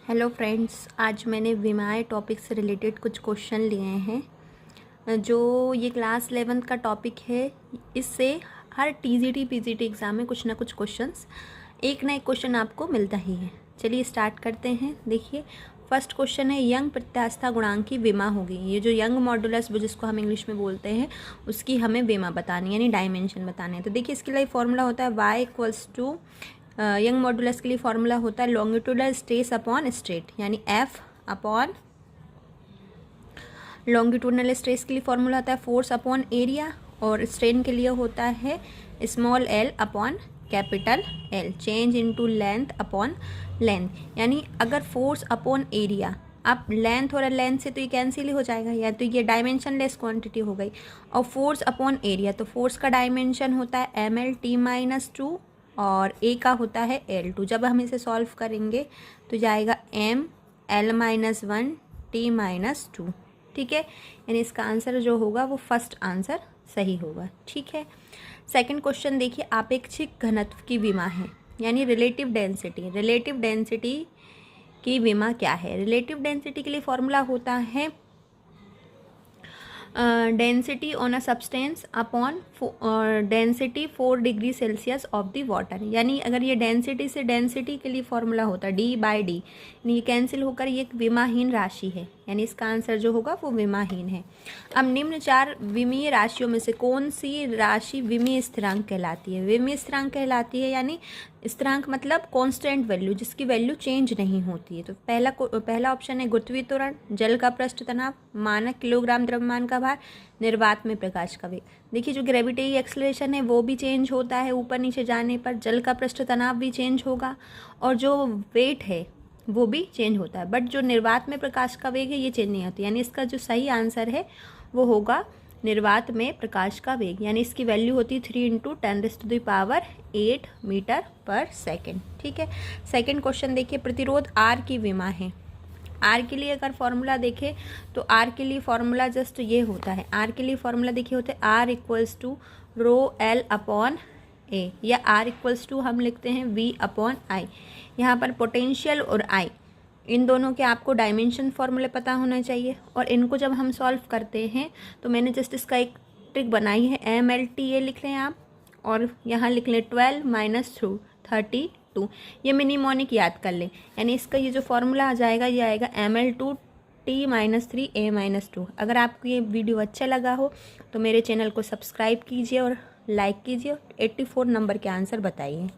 Hello friends, आज मैंने विमाए topic से रिलेटेड कुछ क्वेश्चन लिए हैं। जो ये क्लास 11th का टॉपिक है, इससे हर टीजीटी पीजीटी एग्ज़ाम में कुछ ना कुछ क्वेश्चंस, एक ना एक क्वेश्चन आपको मिलता ही है। चलिए स्टार्ट करते हैं। देखिए, फर्स्ट क्वेश्चन है यंग प्रत्यास्था गुणांक की विमा होगी। ये जो यंग मॉडुलस जिसको हम इंग्लिश में बोलते हैं, उसकी हमें विमा बतानी है, यानी डायमेंशन बतानी है। तो देखिए, इसके लिए फॉर्मूला होता है y = यंग मॉडुलस के लिए फॉर्मूला होता है लॉन्गिट्यूडल स्ट्रेस अपॉन स्ट्रेट, यानी F अपॉन लॉन्गिट्यूडनल स्ट्रेस के लिए फॉर्मूला होता है फोर्स अपॉन एरिया, और स्ट्रेन के लिए होता है small l upon capital L, change into length upon length. यानी अगर फोर्स अपॉन एरिया, अब लेंथ और लेंथ से तो ये कैंसिल ही हो जाएगा, या तो ये डायमेंशन लेस क्वांटिटी हो गई। और फोर्स अपॉन एरिया, तो फोर्स का डायमेंशन होता है ml/t-2 और ए का होता है L2। जब हम इसे सॉल्व करेंगे तो जाएगा ml-1 t-2। ठीक है, यानी इसका आंसर जो होगा वो फर्स्ट आंसर सही होगा। ठीक है, सेकंड क्वेश्चन देखिए, आपेक्षिक घनत्व की विमा है, यानी रिलेटिव डेंसिटी। रिलेटिव डेंसिटी की विमा क्या है? रिलेटिव डेंसिटी के लिए फॉर्मूला होता है density on a substance upon density 4 degree Celsius of the water. यानी अगर ये डेंसिटी से डेंसिटी के लिए फॉर्मूला होता है d/d, यानी ये कैंसिल होकर ये एक विमाहीन राशि है, यानी इसका आंसर जो होगा वो विमाहीन है। अब निम्न 4 विमीय राशियों में से कौन सी राशि विमीय स्थिरांक कहलाती है? विमीय स्थिरांक कहलाती है, यानी स्थिरांक मतलब कांस्टेंट वैल्यू, जिसकी वैल्यू चेंज नहीं होती है। तो पहला ऑप्शन है गुरुत्वीय त्वरण, जल का पृष्ठ तनाव, मानक किलोग्राम द्रव्यमान का भार, निर्वात में प्रकाश का वेग। देखिए, जो ग्रेविटी एक्सेलरेशन है वो भी चेंज होता है ऊपर नीचे जाने पर, जल का पृष्ठ तनाव भी चेंज होगा, और जो वेट है वो भी चेंज होता है, बट जो निर्वात में प्रकाश का वेग है ये चेंज नहीं होती। यानी इसका जो सही आंसर है वो होगा निर्वात में प्रकाश का वेग, यानी इसकी वैल्यू होती है 3 × 10⁸ मीटर/सेकेंड। ठीक है, सेकंड क्वेश्चन देखिए, प्रतिरोध R की विमा है। R के लिए अगर फॉर्मूला देखें तो R के लिए फॉर्मूला जस्ट ये होता है, R के लिए फॉर्मूला देखिए होता है R = ρl/A, या R = हम लिखते हैं V/I। यहाँ पर पोटेंशियल और I, इन दोनों के आपको डायमेंशन फॉर्मूले पता होना चाहिए, और इनको जब हम सॉल्व करते हैं तो मैंने जस्ट इसका एक ट्रिक बनाई है, mLTA लिख लें आप, और यहाँ लिख लें 12 - 32। ये मिनीमोनिक याद कर लें, यानी इसका ये जो फॉर्मूला आ जाएगा ये आएगा ml2t-3a-2। अगर आपको ये वीडियो अच्छा लगा हो तो मेरे चैनल को सब्सक्राइब कीजिए और लाइक कीजिए। 84 नंबर के आंसर बताइए।